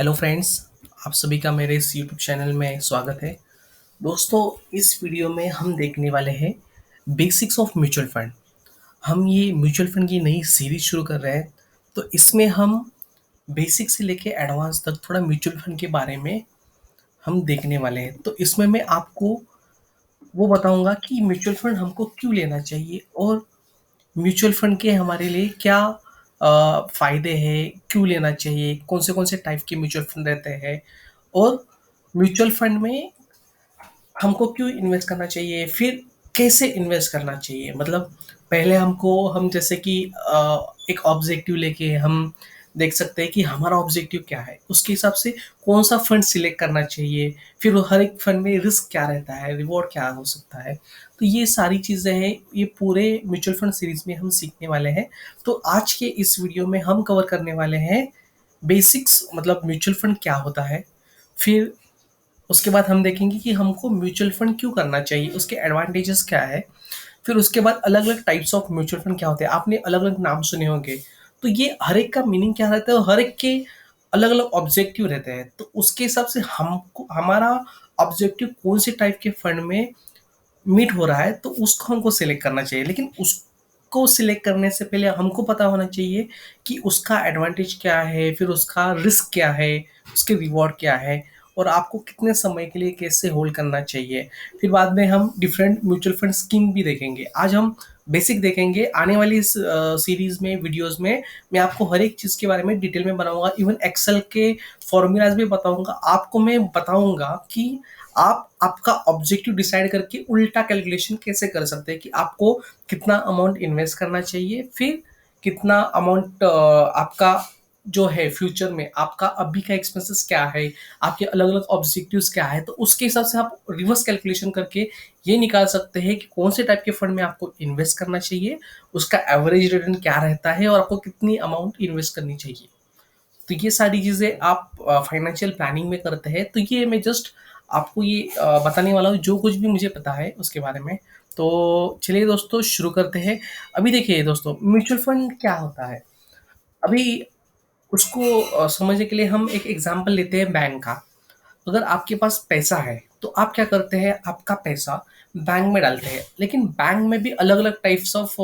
Hello friends, आप सभी का मेरे इस यूट्यूब चैनल में स्वागत है। दोस्तों, इस वीडियो में हम देखने वाले हैं बेसिक्स ऑफ म्यूचुअल फंड। हम ये म्यूचुअल फंड की नई सीरीज शुरू कर रहे हैं, तो इसमें हम बेसिक से लेके एडवांस तक थोड़ा म्यूचुअल फंड के बारे में हम देखने वाले हैं। तो इसमें मैं आपको वो बताऊंगा कि म्यूचुअल फंड हमको क्यों लेना चाहिए और म्यूचुअल फंड के हमारे लिए क्या फायदे हैं, क्यों लेना चाहिए, कौन से टाइप के म्यूचुअल फंड रहते हैं और म्यूचुअल फंड में हमको क्यों इन्वेस्ट करना चाहिए, फिर कैसे इन्वेस्ट करना चाहिए। मतलब पहले हम जैसे कि एक ऑब्जेक्टिव लेके हम देख सकते हैं कि हमारा ऑब्जेक्टिव क्या है, उसके हिसाब से कौन सा फंड सिलेक्ट करना चाहिए। फिर वो हर एक फंड में रिस्क क्या रहता है, रिवॉर्ड क्या हो सकता है। तो ये सारी चीज़ें हैं, ये पूरे म्यूचुअल फंड सीरीज में हम सीखने वाले हैं। तो आज के इस वीडियो में हम कवर करने वाले हैं बेसिक्स, मतलब म्यूचुअल फंड क्या होता है। फिर उसके बाद हम देखेंगे कि हमको म्यूचुअल फंड क्यों करना चाहिए, उसके एडवांटेजेस क्या है। फिर उसके बाद अलग अलग टाइप्स ऑफ म्यूचुअल फंड क्या होते हैं, आपने अलग अलग नाम सुने होंगे। तो ये हर एक का मीनिंग क्या रहता है और हर एक के अलग अलग ऑब्जेक्टिव रहते हैं। तो उसके हिसाब से हमको हमारा ऑब्जेक्टिव कौन से टाइप के फंड में मीट हो रहा है, तो उसको हमको सिलेक्ट करना चाहिए। लेकिन उसको सिलेक्ट करने से पहले हमको पता होना चाहिए कि उसका एडवांटेज क्या है, फिर उसका रिस्क क्या है, उसके रिवॉर्ड क्या है और आपको कितने समय के लिए कैसे होल्ड करना चाहिए। फिर बाद में हम डिफरेंट म्यूचुअल फंड स्कीम भी देखेंगे। आज हम बेसिक देखेंगे। आने वाली इस सीरीज में, वीडियोस में मैं आपको हर एक चीज़ के बारे में डिटेल में बनाऊंगा। इवन एक्सेल के फॉर्मूलाज भी बताऊंगा आपको। मैं बताऊंगा कि आप आपका ऑब्जेक्टिव डिसाइड करके उल्टा कैलकुलेशन कैसे कर सकते हैं कि आपको कितना अमाउंट इन्वेस्ट करना चाहिए, फिर कितना अमाउंट आपका जो है फ्यूचर में, आपका अभी का एक्सपेंसेस क्या है, आपके अलग अलग ऑब्जेक्टिव्स क्या है। तो उसके हिसाब से आप रिवर्स कैलकुलेशन करके ये निकाल सकते हैं कि कौन से टाइप के फंड में आपको इन्वेस्ट करना चाहिए, उसका एवरेज रिटर्न क्या रहता है और आपको कितनी अमाउंट इन्वेस्ट करनी चाहिए। तो ये सारी चीज़ें आप फाइनेंशियल प्लानिंग में करते हैं। तो ये मैं जस्ट आपको ये बताने वाला हूँ जो कुछ भी मुझे पता है उसके बारे में। तो चलिए दोस्तों, शुरू करते हैं। अभी देखिए दोस्तों, म्यूचुअल फंड क्या होता है। अभी उसको समझने के लिए हम एक एग्जांपल लेते हैं बैंक का। अगर आपके पास पैसा है तो आप क्या करते हैं, आपका पैसा बैंक में डालते हैं। लेकिन बैंक में भी अलग अलग टाइप्स ऑफ,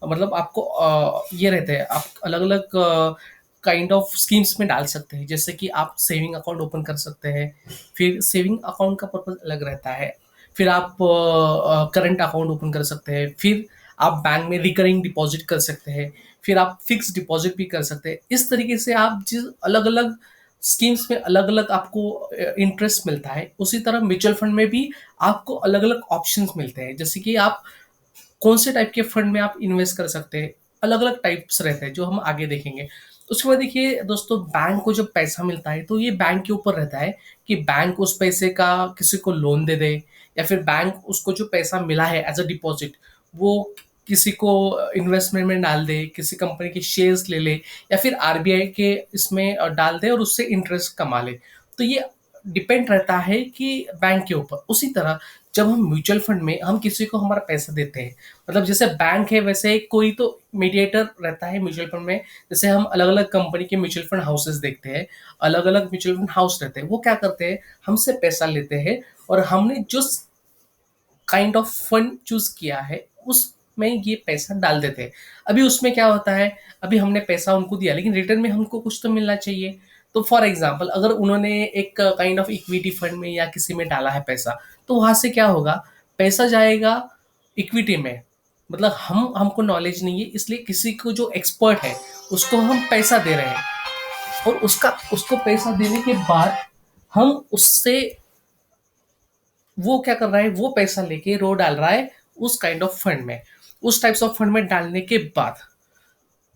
मतलब आपको ये रहते हैं, आप अलग अलग काइंड ऑफ स्कीम्स में डाल सकते हैं। जैसे कि आप सेविंग अकाउंट ओपन कर सकते हैं। फिर सेविंग अकाउंट का पर्पज अलग रहता है। फिर आप करंट अकाउंट ओपन कर सकते हैं। फिर आप बैंक में रिकरिंग डिपॉजिट कर सकते हैं। फिर आप फिक्स डिपॉजिट भी कर सकते हैं। इस तरीके से आप जिस अलग अलग स्कीम्स में अलग अलग आपको इंटरेस्ट मिलता है, उसी तरह म्यूचुअल फंड में भी आपको अलग अलग ऑप्शंस मिलते हैं। जैसे कि आप कौन से टाइप के फंड में आप इन्वेस्ट कर सकते हैं, अलग अलग टाइप्स रहते हैं जो हम आगे देखेंगे। उसके बाद देखिए दोस्तों, बैंक को जब पैसा मिलता है तो ये बैंक के ऊपर रहता है कि बैंक उस पैसे का किसी को लोन दे दे, या फिर बैंक उसको जो पैसा मिला है एज अ डिपॉजिट वो किसी को इन्वेस्टमेंट में डाल दे, किसी कंपनी के शेयर्स ले ले, या फिर आरबीआई के इसमें डाल दे और उससे इंटरेस्ट कमा ले। तो ये डिपेंड रहता है कि बैंक के ऊपर। उसी तरह जब हम म्यूचुअल फंड में हम किसी को हमारा पैसा देते हैं, मतलब जैसे बैंक है वैसे कोई तो मीडिएटर रहता है म्यूचुअल फंड में। जैसे हम अलग अलग कंपनी के म्यूचुअल फंड हाउसेस देखते हैं, अलग अलग म्यूचुअल फंड हाउस रहते हैं। वो क्या करते हैं, हमसे पैसा लेते हैं और हमने जो काइंड ऑफ फंड चूज किया है उसमें ये पैसा डाल देते हैं। अभी उसमें क्या होता है, अभी हमने पैसा उनको दिया लेकिन रिटर्न में हमको कुछ तो मिलना चाहिए। तो फॉर एग्जाम्पल, अगर उन्होंने एक काइंड ऑफ इक्विटी फंड में या किसी में डाला है पैसा, तो वहां से क्या होगा, पैसा जाएगा इक्विटी में। मतलब हमको नॉलेज नहीं है, इसलिए किसी को जो एक्सपर्ट है उसको हम पैसा दे रहे हैं। और उसको पैसा देने के बाद हम उससे, वो क्या कर रहा है, वो पैसा लेके रो डाल रहा है उस काइंड ऑफ फंड में। उस टाइप्स ऑफ फंड में डालने के बाद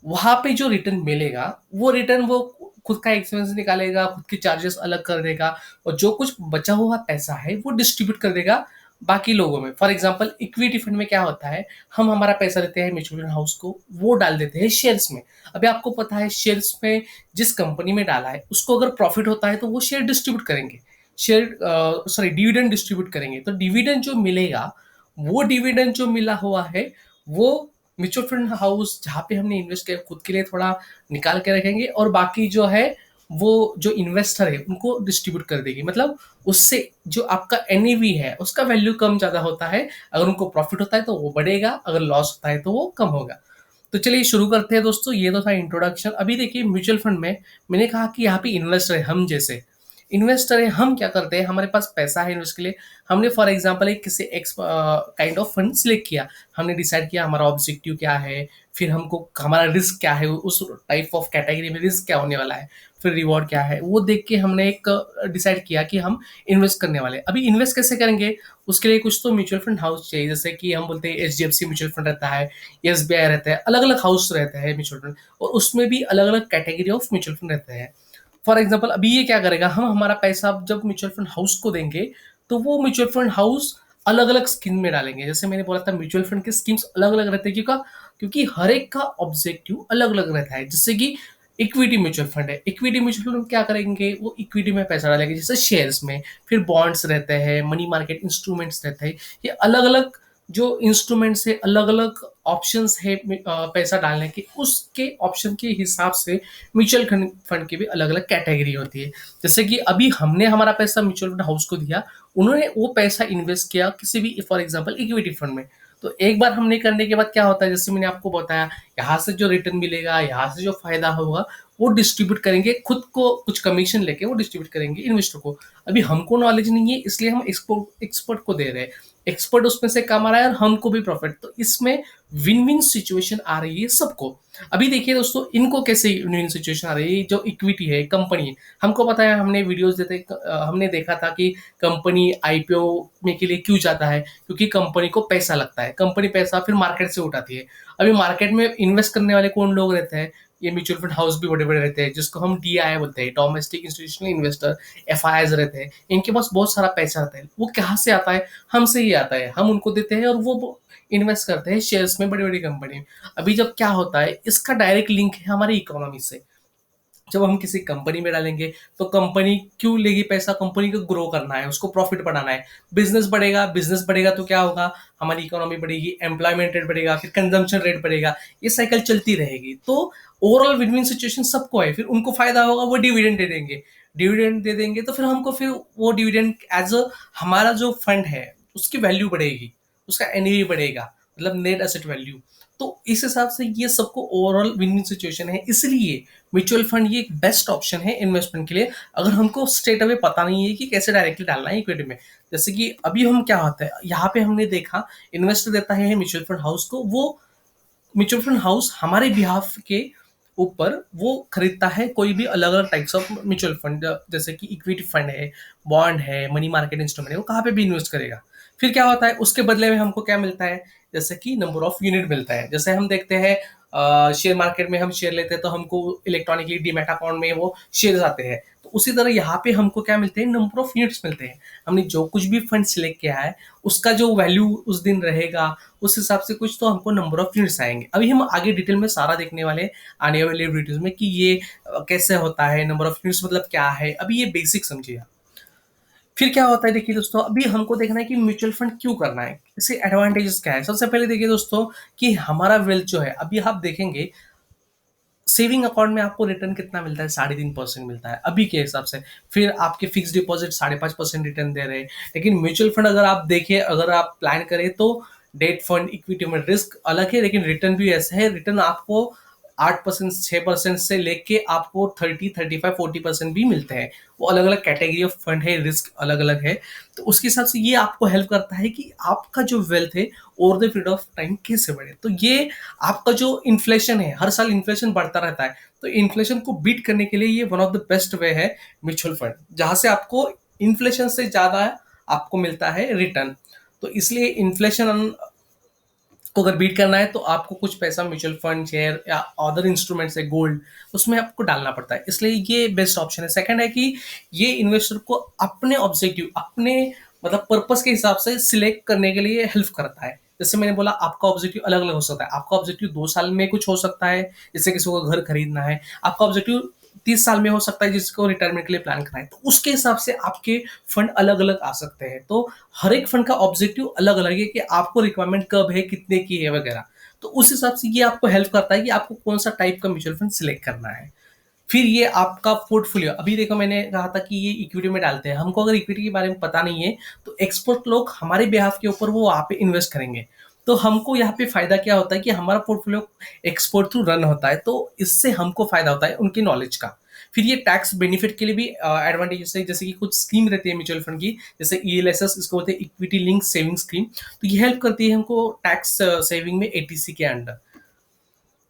वहां पे जो रिटर्न मिलेगा, वो रिटर्न वो खुद का एक्सपेंस निकालेगा, खुद के चार्जेस अलग कर देगा और जो कुछ बचा हुआ पैसा है वो डिस्ट्रीब्यूट कर देगा बाकी लोगों में। फॉर एग्जांपल, इक्विटी फंड में क्या होता है, हम हमारा पैसा देते हैं म्यूचुअल फंड हाउस को, वो डाल देते हैं शेयर्स में। अभी आपको पता है, शेयर्स में जिस कंपनी में डाला है उसको अगर प्रॉफिट होता है तो वो शेयर डिस्ट्रीब्यूट करेंगे, शेयर सॉरी डिविडेंड डिस्ट्रीब्यूट करेंगे। तो डिविडेंड जो मिलेगा, वो डिविडेंड जो मिला हुआ है वो म्यूचुअल फंड हाउस जहाँ पे हमने इन्वेस्ट किया खुद के लिए थोड़ा निकाल के रखेंगे, और बाकी जो है वो जो इन्वेस्टर है उनको डिस्ट्रीब्यूट कर देगी। मतलब उससे जो आपका एनएवी है उसका वैल्यू कम ज़्यादा होता है। अगर उनको प्रॉफ़िट होता है तो वो बढ़ेगा, अगर लॉस होता है तो वो कम होगा। तो चलिए शुरू करते हैं दोस्तों, ये तो था इंट्रोडक्शन। अभी देखिए म्यूचुअल फंड में मैंने कहा कि यहाँ पे इन्वेस्टर है, हम जैसे इन्वेस्टर है, हम क्या करते हैं, हमारे पास पैसा है इन्वेस्ट के लिए। हमने फॉर एग्जांपल एक किसी x kind of fund select किया। हमने डिसाइड किया हमारा ऑब्जेक्टिव क्या है, फिर हमको हमारा रिस्क क्या है, उस टाइप ऑफ कैटेगरी में रिस्क क्या होने वाला है, फिर रिवॉर्ड क्या है, वो देख के हमने एक डिसाइड किया कि हम इन्वेस्ट करने वाले हैं। अभी इन्वेस्ट कैसे करेंगे, उसके लिए कुछ तो म्यूचुअल फंड हाउस चाहिए। जैसे कि हम बोलते हैं एचडीएफसी म्यूचुअल फंड रहता है, एसबीआई रहता है, अलग अलग हाउस रहते हैं म्यूचुअल फंड, और उसमें भी अलग अलग कैटेगरी ऑफ म्यूचुअल फंड रहते हैं। फॉर एग्जाम्पल अभी ये क्या करेगा, हम हमारा पैसा जब म्यूचुअल फंड हाउस को देंगे तो वो म्यूचुअल फंड हाउस अलग अलग स्कीम में डालेंगे। जैसे मैंने बोला था म्यूचुअल फंड के स्कीम्स अलग अलग रहते हैं, क्योंकि हर एक का ऑब्जेक्टिव अलग अलग रहता है। जैसे कि इक्विटी म्यूचुअल फंड है, इक्विटी म्यूचुअल फंड क्या करेंगे, वो इक्विटी में पैसा डालेंगे जैसे शेयर्स में। फिर बॉन्ड्स रहते हैं, मनी मार्केट इंस्ट्रूमेंट्स रहते हैं, ये अलग अलग जो इंस्ट्रूमेंट्स है, अलग अलग ऑप्शंस है पैसा डालने के, उसके ऑप्शन के हिसाब से म्यूचुअल फंड की भी अलग अलग कैटेगरी होती है। जैसे कि अभी हमने हमारा पैसा म्यूचुअल फंड हाउस को दिया, उन्होंने वो पैसा इन्वेस्ट किया किसी भी फॉर एग्जांपल इक्विटी फंड में। तो एक बार हमने करने के बाद क्या होता है, जैसे मैंने आपको बताया, यहाँ से जो रिटर्न मिलेगा, यहाँ से जो फायदा होगा, वो डिस्ट्रीब्यूट करेंगे, खुद को कुछ कमीशन लेके वो डिस्ट्रीब्यूट करेंगे इन्वेस्टर को। अभी हमको नॉलेज नहीं है, इसलिए हम एक्सपर्ट को दे रहे हैं। एक्सपर्ट उसमें से कमा रहा है और हमको भी प्रॉफिट। तो इसमें विन विन सिचुएशन आ रही है सबको। अभी देखिए दोस्तों, इनको कैसे विन विन सिचुएशन आ रही है, जो इक्विटी है, कंपनी है, हमको पता है, हमने वीडियोस देते हमने देखा था कि कंपनी आईपीओ में के लिए क्यों जाता है, क्योंकि कंपनी को पैसा लगता है, कंपनी पैसा फिर मार्केट से उठाती है। अभी मार्केट में इन्वेस्ट करने वाले कौन लोग रहते हैं, ये म्यूचुअल फंड हाउस भी बड़े बड़े रहते हैं, जिसको हम डीआई बोलते हैं, डोमेस्टिक इंस्टीट्यूशनल इन्वेस्टर, एफआईआईज रहते हैं। इनके पास बहुत सारा पैसा आता है। वो कहाँ से आता है, हमसे ही आता है, हम उनको देते हैं और वो इन्वेस्ट करते हैं शेयर्स में, बड़ी बड़ी कंपनी में। अभी जब क्या होता है, इसका डायरेक्ट लिंक है हमारी इकोनॉमी से। जब हम किसी कंपनी में डालेंगे तो कंपनी क्यों लेगी पैसा, कंपनी को ग्रो करना है, उसको प्रॉफिट बढ़ाना है, बिजनेस बढ़ेगा, बिजनेस बढ़ेगा तो क्या होगा, हमारी इकोनॉमी बढ़ेगी, एम्प्लॉयमेंट रेट बढ़ेगा, फिर कंजम्पशन रेट बढ़ेगा, ये साइकिल चलती रहेगी। तो ओवरऑल विन विन सिचुएशन सबको है। फिर उनको फायदा होगा, वो डिविडेंड दे देंगे, डिविडेंड दे देंगे तो फिर हमको फिर वो डिविडेंड एज अ हमारा जो फंड है उसकी वैल्यू बढ़ेगी, उसका एनएवी बढ़ेगा, मतलब नेट एसेट वैल्यू। तो इस हिसाब से ये सबको ओवरऑल विन विन सिचुएशन है। इसलिए म्यूचुअल फंड ये एक बेस्ट ऑप्शन है इन्वेस्टमेंट के लिए, अगर हमको स्ट्रेट अवे पता नहीं है कि कैसे डायरेक्टली डालना है इक्विटी में। जैसे कि अभी हम क्या होता है, यहाँ पे हमने देखा, इन्वेस्टर देता है म्यूचुअल फंड हाउस को, वो म्यूचुअल फंड हाउस हमारे बिहाफ के ऊपर वो खरीदता है कोई भी अलग अलग टाइप्स ऑफ म्यूचुअल फंड, जैसे कि इक्विटी फंड है, बॉन्ड है, मनी मार्केट इंस्ट्रूमेंट है, वो कहाँ पे भी इन्वेस्ट करेगा। फिर क्या होता है, उसके बदले में हमको क्या मिलता है, जैसे कि नंबर ऑफ यूनिट मिलता है। जैसे हम देखते हैं शेयर मार्केट में हम शेयर लेते हैं तो हमको इलेक्ट्रॉनिकली डीमैट अकाउंट में वो शेयर आते हैं। तो उसी तरह यहाँ पे हमको क्या मिलते हैं, नंबर ऑफ यूनिट्स मिलते हैं। हमने जो कुछ भी फंड सिलेक्ट किया है उसका जो वैल्यू उस दिन रहेगा, उस हिसाब से कुछ तो हमको नंबर ऑफ यूनिट्स आएंगे। अभी हम आगे डिटेल में सारा देखने वाले आने वाले वीडियोज में कि ये कैसे होता है, नंबर ऑफ यूनिट्स मतलब क्या है। अभी ये बेसिक समझिए आप। फिर क्या होता है, देखिए दोस्तों, अभी हमको देखना है कि म्यूचुअल फंड क्यों करना है, इसके एडवांटेजेस क्या है। सबसे पहले देखिए दोस्तों कि हमारा वेल्थ जो है, अभी आप देखेंगे सेविंग अकाउंट में आपको रिटर्न कितना मिलता है, 3.5% मिलता है अभी के हिसाब से। फिर आपके फिक्स डिपॉजिट 5.5% रिटर्न दे रहे हैं। लेकिन म्यूचुअल फंड अगर आप देखें, अगर आप प्लान करें तो डेट फंड इक्विटी में रिस्क अलग है, लेकिन रिटर्न भी ऐसा है, रिटर्न आपको 8%, 6% से लेके आपको 30, 35, 40% भी मिलते हैं। वो अलग अलग कैटेगरी ऑफ फंड है, रिस्क अलग अलग है। तो उसके हिसाब से ये आपको हेल्प करता है कि आपका जो वेल्थ है over the period of time कैसे बढ़े। तो ये आपका जो इन्फ्लेशन है, हर साल इन्फ्लेशन बढ़ता रहता है, तो इन्फ्लेशन को बीट करने के लिए ये one of the best way है म्यूचुअल फंड, जहां से आपको इन्फ्लेशन से ज्यादा आपको मिलता है रिटर्न। तो इसलिए इन्फ्लेशन को अगर बीट करना है तो आपको कुछ पैसा म्यूचुअल फंड, शेयर या अदर इंस्ट्रूमेंट्स है, गोल्ड, उसमें आपको डालना पड़ता है। इसलिए ये बेस्ट ऑप्शन है। सेकंड है कि ये इन्वेस्टर को अपने ऑब्जेक्टिव, अपने मतलब पर्पस के हिसाब से सिलेक्ट करने के लिए हेल्प करता है। जैसे मैंने बोला, आपका ऑब्जेक्टिव अलग अलग हो सकता है। आपका ऑब्जेक्टिव 2 साल में कुछ हो सकता है, जैसे किसी को घर खरीदना है। आपका ऑब्जेक्टिव 30 साल में हो सकता है, जिसको रिटायरमेंट के लिए प्लान करना है। तो उसके हिसाब से आपके फंड अलग अलग आ सकते हैं। तो हर एक फंड का ऑब्जेक्टिव अलग अलग है कि आपको रिक्वायरमेंट कब है, कितने की है वगैरह। तो उस हिसाब से ये आपको हेल्प करता है कि आपको कौन सा टाइप का म्यूचुअल फंड सिलेक्ट करना है। फिर ये आपका पोर्टफोलियो, अभी देखो मैंने कहा था कि ये इक्विटी में डालते हैं, हमको अगर इक्विटी के बारे में पता नहीं है तो एक्सपर्ट लोग हमारे बिहाफ के ऊपर वो वहाँ पे इन्वेस्ट करेंगे। तो हमको यहाँ पे फायदा क्या होता है कि हमारा पोर्टफोलियो एक्सपर्ट थ्रू रन होता है, तो इससे हमको फायदा होता है उनकी नॉलेज का। फिर ये टैक्स बेनिफिट के लिए भी एडवांटेजेस है, जैसे कि कुछ स्कीम रहती है म्यूचुअल फंड की, जैसे ईएलएसएस, इसको बोलते हैं इक्विटी लिंक सेविंग स्कीम। तो ये हेल्प करती है हमको टैक्स सेविंग में एटीसी के अंडर।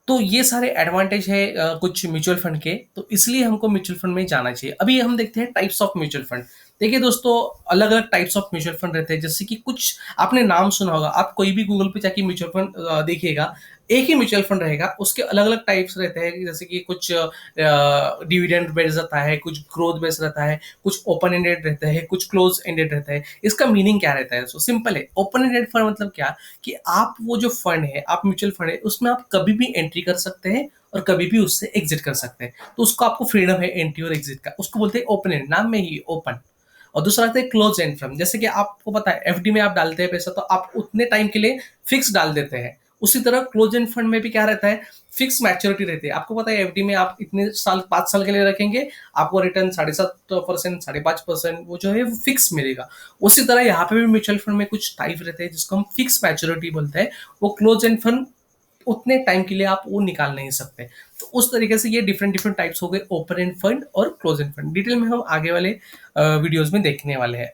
तो ये सारे एडवांटेज है कुछ म्यूचुअल फंड के, तो इसलिए हमको म्यूचुअल फंड में जाना चाहिए। अभी हम देखते हैं टाइप्स ऑफ म्यूचुअल फंड। देखिए दोस्तों, अलग अलग टाइप्स ऑफ म्यूचुअल फंड रहते हैं, जैसे कि कुछ आपने नाम सुना होगा, आप कोई भी गूगल पे जाके म्यूचुअल फंड देखिएगा, एक ही म्यूचुअल फंड रहेगा, उसके अलग अलग टाइप्स रहते हैं, जैसे कि कुछ डिविडेंड बेस्ड रहता है, कुछ ग्रोथ बेस्ड रहता है, कुछ ओपन एंडेड रहता है, कुछ क्लोज एंडेड रहता है। इसका मीनिंग क्या रहता है? सो सिंपल है, ओपन एंडेड फंड मतलब क्या, कि आप वो जो फंड है, आप म्यूचुअल फंड है, उसमें आप कभी भी एंट्री कर सकते हैं और कभी भी उससे एग्जिट कर सकते हैं। तो उसको आपको फ्रीडम है एंट्री और एग्जिट का, उसको बोलते हैं ओपन एंड, नाम में ही ओपन। और दूसरा आता है क्लोज एंड फंड, जैसे कि आपको पता है एफडी में आप डालते हैं पैसा, तो आप उतने टाइम के लिए फिक्स डाल देते हैं। उसी तरह क्लोज एंड फंड में भी क्या रहता है, फिक्स मैच्योरिटी रहती है। आपको पता है एफडी में आप इतने साल, 5 साल के लिए रखेंगे, आपको रिटर्न 7.5%, 5.5% वो जो है वो फिक्स मिलेगा। उसी तरह यहाँ पे भी म्यूचुअल फंड में कुछ टाइप रहते हैं जिसको हम फिक्स मैच्योरिटी बोलते हैं। वो क्लोज एंड फंड उतने टाइम के लिए आप वो निकाल नहीं सकते। तो उस तरीके से ये डिफरेंट डिफरेंट टाइप्स हो गए, ओपन एंड फंड और क्लोज एंड फंड। डिटेल में हम आगे वाले वीडियोस में देखने वाले हैं।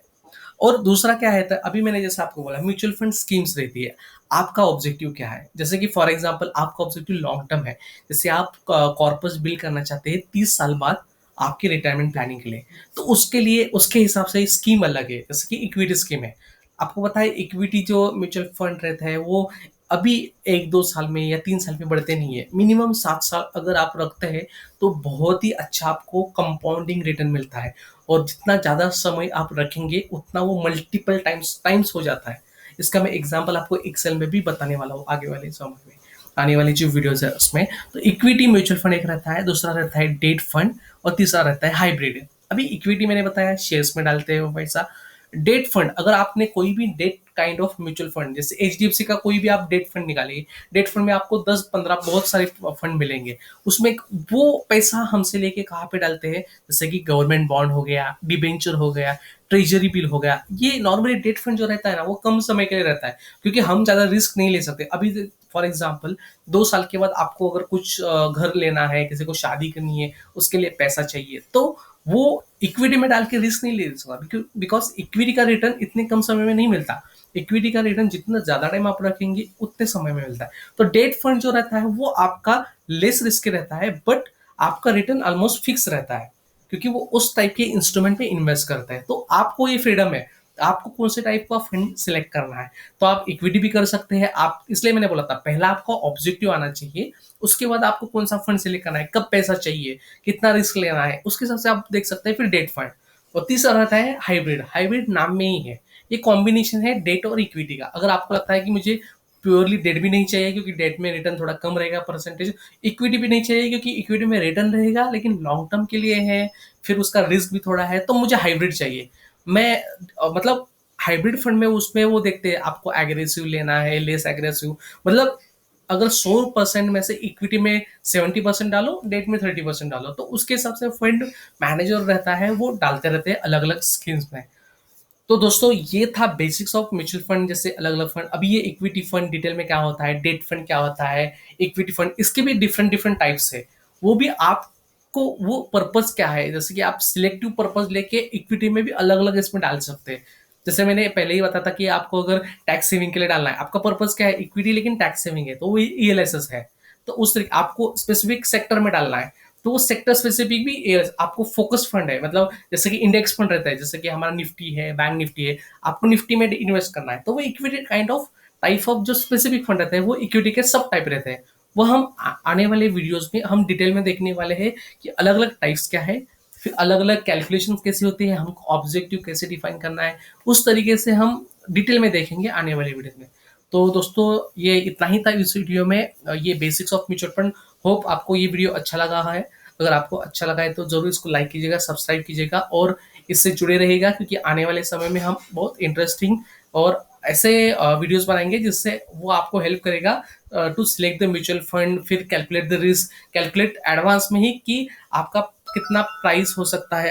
और दूसरा क्या है, अभी मैंने जैसे आपको बोला म्यूचुअल फंड स्कीम्स रहती है, आपका ऑब्जेक्टिव क्या है। जैसे कि फॉर एग्जांपल आपका ऑब्जेक्टिव लॉन्ग टर्म है, जैसे आप कॉर्पस बिल्ड करना चाहते हैं 30 साल बाद आपकी रिटायरमेंट प्लानिंग के लिए, तो उसके लिए उसके हिसाब से स्कीम अलग है, जैसे कि इक्विटी स्कीम है। आपको पता है इक्विटी जो म्यूचुअल फंड रहता है वो अभी 1-2 साल में या 3 साल में बढ़ते नहीं है, मिनिमम 7 साल अगर आप रखते हैं तो बहुत ही अच्छा आपको कंपाउंडिंग रिटर्न मिलता है। और जितना ज़्यादा समय आप रखेंगे उतना वो मल्टीपल टाइम्स टाइम्स हो जाता है। इसका मैं एग्जांपल आपको एक्सेल में भी बताने वाला हूँ आगे वाले समय में, आने वाली जो वीडियोस है उसमें। तो इक्विटी म्यूचुअल फंड एक रहता है, दूसरा रहता है डेट फंड, और तीसरा रहता है हाइब्रिड। अभी इक्विटी मैंने बताया शेयर्स में डालते हैं वो पैसा। डेट फंड, अगर आपने कोई भी debt kind of mutual fund, जैसे एचडीएफसी का कोई भी आप डेट फंड निकालिए, डेट फंड में आपको 10-15 बहुत सारे फंड मिलेंगे। उसमें वो पैसा हमसे लेके कहाँ पे डालते हैं, जैसे कि गवर्नमेंट बॉन्ड हो गया, डिबेंचर हो गया, ट्रेजरी बिल हो गया। ये नॉर्मली डेट फंड जो रहता है ना वो कम समय के लिए रहता है, क्योंकि हम ज्यादा रिस्क नहीं ले सकते। अभी फॉर एग्जाम्पल 2 साल के बाद आपको अगर कुछ घर लेना है, किसी को शादी करनी है, उसके लिए पैसा चाहिए, तो वो इक्विटी में डाल के रिस्क नहीं ले सकता, बिकॉज इक्विटी का रिटर्न इतने कम समय में नहीं मिलता। इक्विटी का रिटर्न जितना ज्यादा टाइम आप रखेंगे उतने समय में मिलता है। तो डेट फंड जो रहता है वो आपका लेस रिस्क रहता है, बट आपका रिटर्न ऑलमोस्ट फिक्स रहता है, क्योंकि वो उस टाइप के इंस्ट्रूमेंट पे इन्वेस्ट करता है। तो आपको ये फ्रीडम है, आपको कौन से टाइप का फंड सिलेक्ट करना है। तो आप इक्विटी भी कर सकते हैं आप, इसलिए मैंने बोला था पहला आपका ऑब्जेक्टिव आना चाहिए, उसके बाद आपको कौन सा फंड सिलेक्ट करना है, कब पैसा चाहिए, कितना रिस्क लेना है, उसके हिसाब से आप देख सकते हैं। फिर डेट फंड। और तीसरा रहता है हाइब्रिड। हाइब्रिड नाम में ही है, ये कॉम्बिनेशन है डेट और इक्विटी का। अगर आपको लगता है कि मुझे प्योरली डेट भी नहीं चाहिए क्योंकि डेट में रिटर्न थोड़ा कम रहेगा परसेंटेज, इक्विटी भी नहीं चाहिए क्योंकि इक्विटी में रिटर्न रहेगा लेकिन लॉन्ग टर्म के लिए है, फिर उसका रिस्क भी थोड़ा है, तो मुझे हाइब्रिड चाहिए। मैं मतलब हाइब्रिड फंड में उसमें वो देखते हैं आपको एग्रेसिव लेना है, लेस एग्रेसिव, मतलब अगर 100% में से इक्विटी में 70% डालो, डेट में 30% डालो, तो उसके हिसाब से फंड मैनेजर रहता है वो डालते रहते हैं अलग अलग स्कीम्स में। तो दोस्तों ये था बेसिक्स ऑफ म्यूचुअल फंड, जैसे अलग अलग फंड। अभी ये इक्विटी फंड डिटेल में क्या होता है, डेट फंड क्या होता है, इक्विटी फंड, इसके भी डिफरेंट डिफरेंट टाइप्स है। वो भी आपको वो पर्पस क्या है, जैसे कि आप सिलेक्टिव पर्पस लेके इक्विटी में भी अलग अलग इसमें डाल सकते हैं। जैसे मैंने पहले ही बताया था कि आपको अगर टैक्स सेविंग के लिए डालना है, आपका पर्पस क्या है, इक्विटी लेकिन टैक्स सेविंग है, तो वो ईएलएसएस है। तो उस तरीके आपको स्पेसिफिक सेक्टर में डालना है, तो वो सेक्टर स्पेसिफिक भी आपको फोकस फंड है, मतलब जैसे कि इंडेक्स फंड रहता है, जैसे कि हमारा निफ्टी है, बैंक निफ्टी है, आपको निफ्टी में इन्वेस्ट करना है, तो वो equity kind of type of जो स्पेसिफिक फंड रहते हैं वो इक्विटी के सब टाइप रहते हैं। वो हम आने वाले वीडियोस में हम डिटेल में देखने वाले हैं कि अलग अलग टाइप्स क्या है, फिर अलग अलग कैलकुलेशन कैसे होते हैं, हमको ऑब्जेक्टिव कैसे डिफाइन करना है, उस तरीके से हम डिटेल में देखेंगे आने वाली वीडियो में। तो दोस्तों ये इतना ही था इस वीडियो में, ये basics of mutual fund. Hope आपको ये वीडियो अच्छा लगा है। अगर आपको अच्छा लगा है तो जरूर इसको लाइक कीजिएगा, सब्सक्राइब कीजिएगा और इससे जुड़े रहिएगा, क्योंकि आने वाले समय में हम बहुत इंटरेस्टिंग और ऐसे वीडियोस बनाएंगे जिससे वो आपको हेल्प करेगा to select the mutual fund, फिर calculate the risk, calculate advance में ही कि आपका कितना प्राइस हो सकता है।